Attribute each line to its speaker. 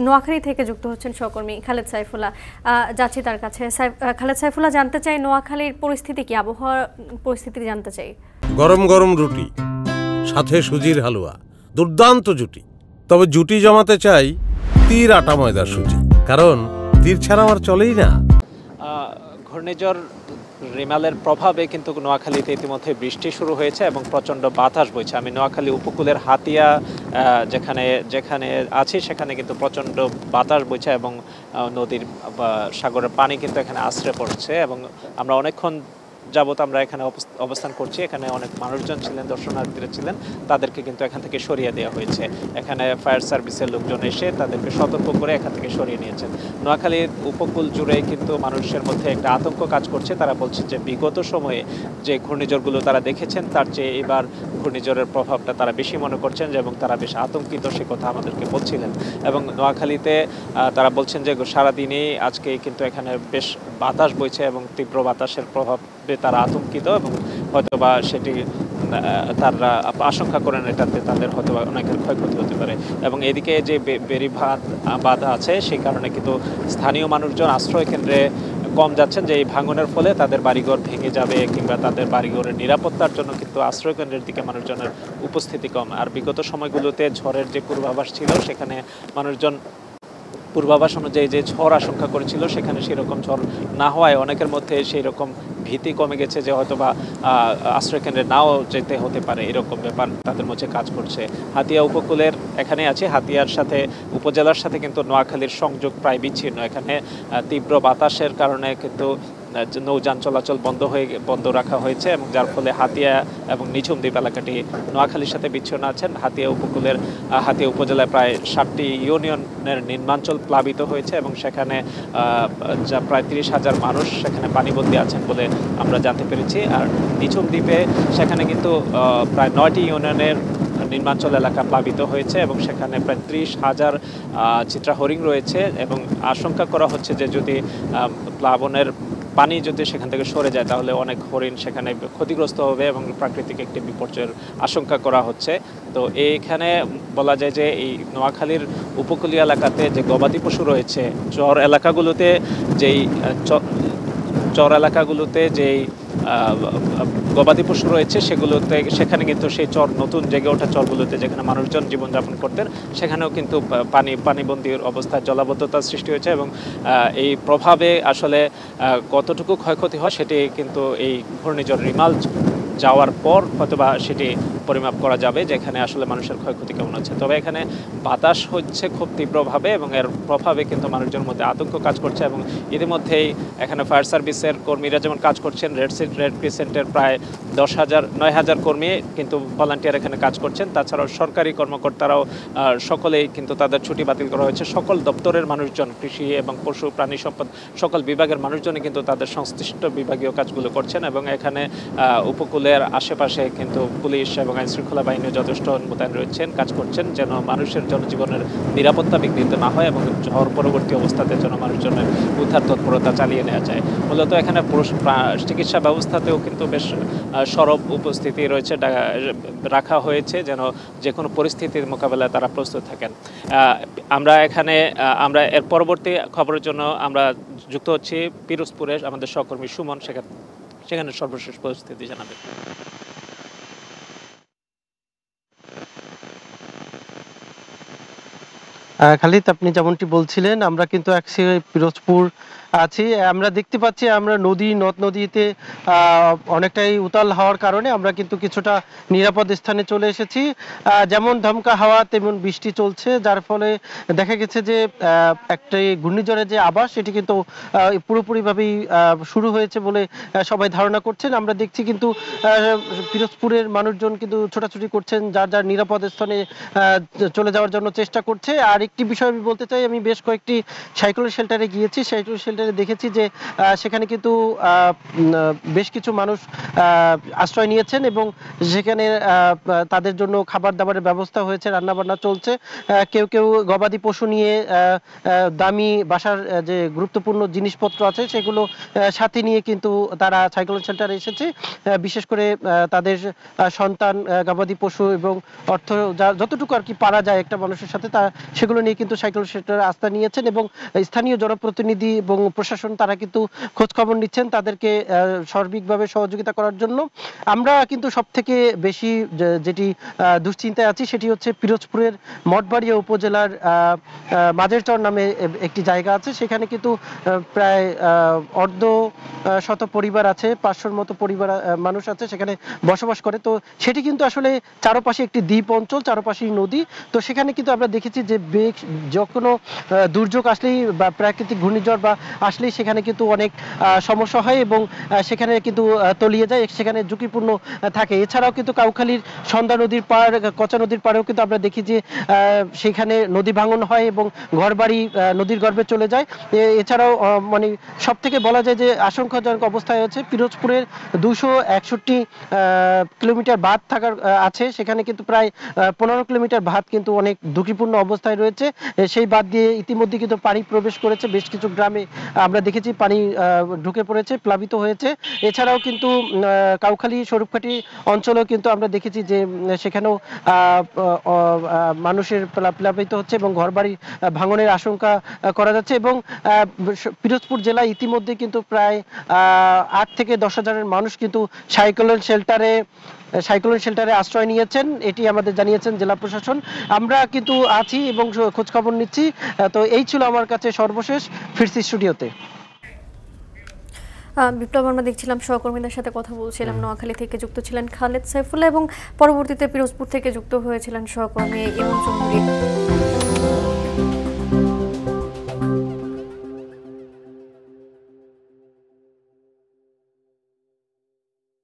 Speaker 1: নোয়াখালী থেকে যুক্ত হচ্ছেন সহকর্মী খালেদ সাইফুল্লাহ। যাচ্ছি তার কাছে। খালেদ সাইফুল্লাহ, জানতে চাই নোয়াখালীর পরিস্থিতি কি, আবহাওয়ার পরিস্থিতি জানতে চাই।
Speaker 2: গরম গরম রুটি, সাথে সুজির হালুয়া, দুর্দান্ত জুটি। তবে জুটি জমাতে চাই তীর আটা ময়দার সুজি, কারণ তীর ছাড়া আমার চলেই না।
Speaker 3: ঘূর্ণিঝড় রিমালের প্রভাবে কিন্তু নোয়াখালীতে ইতিমধ্যে বৃষ্টি শুরু হয়েছে এবং প্রচণ্ড বাতাস বইছে। আমি নোয়াখালী উপকূলের হাতিয়া যেখানে আছি সেখানে কিন্তু প্রচণ্ড বাতাস বইছে এবং নদীর বা সাগরের পানি কিন্তু এখানে আশ্রে পড়ছে এবং আমরা অনেকক্ষণ যাবত আমরা এখানে অবস্থান করছি। এখানে অনেক মানুষজন ছিলেন, দর্শনার্থীরা ছিলেন, তাদেরকে কিন্তু এখান থেকে সরিয়ে দেওয়া হয়েছে। এখানে ফায়ার সার্ভিসের লোকজন এসে তাদেরকে সতর্ক করে এখান থেকে সরিয়ে নিয়েছেন। নোয়াখালীর উপকূল জুড়ে কিন্তু মানুষের মধ্যে একটা আতঙ্ক কাজ করছে। তারা বলছে যে বিগত সময়ে যে ঘূর্ণিঝড়গুলো তারা দেখেছেন তার চেয়ে এবার ঘূর্ণিঝড়ের প্রভাবটা তারা বেশি মনে করছেন এবং তারা বেশ আতঙ্কিত, সে কথা আমাদেরকে বলছিলেন। এবং নোয়াখালীতে তারা বলছেন যে সারাদিনই আজকে কিন্তু এখানে বেশ বাতাস বইছে এবং তীব্র বাতাসের প্রভাব তারা আতঙ্কিত এবং হয়তোবা সেটি তারা আশঙ্কা করেন এটাতে তাদের হয়তো অনেকের ক্ষয়ক্ষতি হতে পারে। এবং এদিকে যে বেড়িবাঁধ বাঁধা আছে সেই কারণে কিন্তু স্থানীয় মানুষজন আশ্রয় কেন্দ্রে কম যাচ্ছেন, যে এই ভাঙনের ফলে তাদের বাড়িঘর ভেঙে যাবে কিংবা তাদের বাড়িঘরের নিরাপত্তার জন্য কিন্তু আশ্রয় কেন্দ্রের দিকে মানুষজনের উপস্থিতি কম। আর বিগত সময়গুলোতে ঝড়ের যে পূর্বাভাস ছিল সেখানে মানুষজন পূর্বাভাস অনুযায়ী যে ঝড় আশঙ্কা করেছিল সেখানে সেরকম ঝড় না হওয়ায় অনেকের মধ্যে সেই রকম ভীতি কমে গেছে যে হয়তোবা আশ্রয়কেন্দ্রে নাও যেতে হতে পারে, এরকম ব্যাপার তাদের মধ্যে কাজ করছে। হাতিয়া উপকূলের এখানে আছে, হাতিয়ার সাথে উপজেলার সাথে কিন্তু নোয়াখালীর সংযোগ প্রায় বিচ্ছিন্ন। এখানে তীব্র বাতাসের কারণে কিন্তু নৌযান চলাচল বন্ধ রাখা হয়েছে এবং যার ফলে হাতিয়া এবং নিঝুম দ্বীপ এলাকাটি নোয়াখালীর সাথে বিচ্ছিন্ন আছেন। হাতিয়া উপজেলায় প্রায় 7টি ইউনিয়নের নিম্নাঞ্চল প্লাবিত হয়েছে এবং সেখানে প্রায় 30,000 মানুষ সেখানে পানিবন্দী আছেন বলে আমরা জানতে পেরেছি। আর নিঝুম দ্বীপে সেখানে কিন্তু প্রায় 9টি ইউনিয়নের নিম্নাঞ্চল এলাকা প্লাবিত হয়েছে এবং সেখানে প্রায় 30,000 চিত্রা হরিণ রয়েছে এবং আশঙ্কা করা হচ্ছে যে যদি প্লাবনের পানি যদি সেখান থেকে সরে যায় তাহলে অনেক হরিণ সেখানে ক্ষতিগ্রস্ত হবে এবং প্রাকৃতিক একটি বিপর্যয়ের আশঙ্কা করা হচ্ছে। তো এইখানে বলা যায় যে এই নোয়াখালীর উপকূলীয় এলাকাতে যে গবাদি পশু রয়েছে, চর এলাকাগুলোতে যেই গবাদি পশু রয়েছে সেখানে কিন্তু সেই নতুন জেগে ওঠা চরগুলোতে যেখানে মানুষজন জীবনযাপন করতেন সেখানেও কিন্তু পানিবন্দীর অবস্থায় জলাবদ্ধতার সৃষ্টি হয়েছে এবং এই প্রভাবে আসলে কতটুকু ক্ষয়ক্ষতি হয় সেটি কিন্তু এই ঘূর্ণিঝড় রিমাল যাওয়ার পর হয়তোবা সেটি পরিমাপ করা যাবে যে এখানে আসলে মানুষের ক্ষয়ক্ষতি কেমন হচ্ছে। তবে এখানে বাতাস হচ্ছে খুব তীব্রভাবে এবং এর প্রভাবে কিন্তু মানুষজনের মধ্যে আতঙ্ক কাজ করছে এবং ইতিমধ্যেই এখানে ফায়ার সার্ভিসের কর্মীরা যেমন কাজ করছেন, রেড ক্রিসেন্টের প্রায় 9,000 কর্মী কিন্তু ভলান্টিয়ার এখানে কাজ করছেন। তাছাড়াও সরকারি কর্মকর্তারাও সকলেই কিন্তু তাদের ছুটি বাতিল করা হয়েছে। সকল দপ্তরের মানুষজন, কৃষি এবং পশু প্রাণী সম্পদ সকল বিভাগের মানুষজনই কিন্তু তাদের সংশ্লিষ্ট বিভাগীয় কাজগুলো করছেন এবং এখানে উপকূলের আশেপাশে কিন্তু পুলিশ এবং আইন শৃঙ্খলা বাহিনী যথেষ্ট মোতায়েন রয়েছেন, কাজ করছেন যেন মানুষের জনজীবনের নিরাপত্তা বিঘ্নিত না হয় এবং ঝড় পরবর্তী অবস্থাতে যেন মানুষজনের উদ্ধার তৎপরতা চালিয়ে নেওয়া যায়। মূলত এখানে চিকিৎসা ব্যবস্থাতেও কিন্তু বেশ সরব উপস্থিতি রয়েছে, রাখা হয়েছে যেন যে কোনো পরিস্থিতির মোকাবেলায় তারা প্রস্তুত থাকেন। আমরা এর পরবর্তী খবরের জন্য আমরা যুক্ত হচ্ছি পিরোজপুরে, আমাদের সহকর্মী সুমন সেখানে সর্বশেষ পরিস্থিতি জানাবে।
Speaker 4: খালিদ, আপনি যেমনটি বলছিলেন আমরা কিন্তু পিরোজপুর আছি। আমরা দেখতে পাচ্ছি আমরা নদ নদীতে অনেকটাই উতাল হওয়ার কারণে আমরা কিন্তু কিছুটা নিরাপদ স্থানে চলে এসেছি। যেমন ধমকা হাওয়া তেমন বৃষ্টি চলছে, যার ফলে দেখা গেছে যে একটি ঘূর্ণিঝড়ের যে আভাস সেটি কিন্তু পুরোপুরিভাবেই শুরু হয়েছে বলে সবাই ধারণা করছেন। আমরা দেখছি কিন্তু পিরোজপুরের মানুষজন কিন্তু ছোটাছুটি করছেন, যার যার নিরাপদ স্থানে চলে যাওয়ার জন্য চেষ্টা করছে। আর একটি বিষয় আমি বলতে চাই, আমি বেশ কয়েকটি সাইক্লোন শেল্টারে গিয়েছি। সাইক্লোন শেল্টারে সেন্টারে দেখেছি যে সেখানে কিন্তু বেশ কিছু মানুষ আশ্রয় নিয়েছেন এবং সেখানে তাদের জন্য খাবার দাবারের ব্যবস্থা হয়েছে, রান্নাবান্না চলছে। কেউ কেউ গবাদি পশু নিয়ে দামি বাসার যে গুরুত্বপূর্ণ জিনিসপত্র আছে সেগুলো সাথে নিয়ে কিন্তু তারা সাইক্লোন শেল্টারে এসেছে। বিশেষ করে তাদের সন্তান, গবাদি পশু এবং অর্থ যতটুকু আর কি পারা যায় একটা মানুষের সাথে, তা সেগুলো নিয়ে কিন্তু সাইক্লোন শেল্টারে আস্থা নিয়েছেন এবং স্থানীয় জনপ্রতিনিধি এবং প্রশাসন তারা কিন্তু খোঁজ খবর নিচ্ছেন তাদেরকে সার্বিকভাবে সহযোগিতা করার জন্য। আমরা কিন্তু সব থেকে বেশি যেটি দুশ্চিন্তায় আছি সেটি হচ্ছে পিরোজপুরের মঠবাড়িয়া উপজেলার মাঝেরচর নামে একটি জায়গা আছে। সেখানে কিন্তু প্রায় অর্ধ শত পরিবার আছে, 500-র মতো পরিবার মানুষ আছে সেখানে বসবাস করে। তো সেটি কিন্তু আসলে চারপাশে একটি দ্বীপ অঞ্চল, চারপাশেই নদী। তো সেখানে কিন্তু আমরা দেখেছি যে যখন দুর্যোগ আসলেই বা প্রাকৃতিক ঘূর্ণিঝড় বা আসলেই সেখানে কিন্তু অনেক সমস্যা হয় এবং সেখানে কিন্তু তলিয়ে যায়, সেখানে ঝুঁকিপূর্ণ থাকে। এছাড়াও কিন্তু কাউখালীর সন্ধ্যা নদীর পাড়, কচা নদীর পাড়েও কিন্তু আমরা দেখি যে সেখানে নদী ভাঙন হয় এবং ঘরবাড়ি নদীর গর্ভে চলে যায়। এছাড়াও মানে সব থেকে বলা যায় যে আশঙ্কাজনক অবস্থায় হচ্ছে পিরোজপুরের 261 কিলোমিটার বাঁধ থাকার আছে, সেখানে কিন্তু প্রায় 15 কিলোমিটার বাঁধ কিন্তু অনেক ঝুঁকিপূর্ণ অবস্থায় রয়েছে। সেই বাঁধ দিয়ে ইতিমধ্যে কিন্তু পানি প্রবেশ করেছে, বেশ কিছু গ্রামে আমরা দেখেছি পানি ঢুকে পড়েছে, প্লাবিত হয়েছে। এছাড়াও কিন্তু কাউখালী স্বরূপকাঠি অঞ্চলেও কিন্তু আমরা দেখেছি যে সেখানেও মানুষের প্লাবিত হচ্ছে এবং ঘরবাড়ি ভাঙনের আশঙ্কা করা যাচ্ছে এবং পিরোজপুর জেলায় ইতিমধ্যে কিন্তু প্রায় 8 থেকে 10 হাজারের মানুষ কিন্তু সাইক্লোন শেল্টারে আশ্রয় নিয়েছেন, এটি আমাদের জানিয়েছেন জেলা প্রশাসন। আমরা কিন্তু আছি এবং খোঁজ খবর নিচ্ছি। তো এই ছিল আমার কাছে সর্বশেষ। ফিরছি স্টুডিওতে।
Speaker 1: বিপ্লব, আমরা দেখছিলাম সহকর্মীদের সাথে কথা বলছিলাম, নোয়াখালী থেকে যুক্ত ছিলেন খালেদ সাইফুল্লাহ এবং পরবর্তীতে পিরোজপুর থেকে যুক্ত হয়েছিলেন সহকর্মী ইমন চৌধুরী।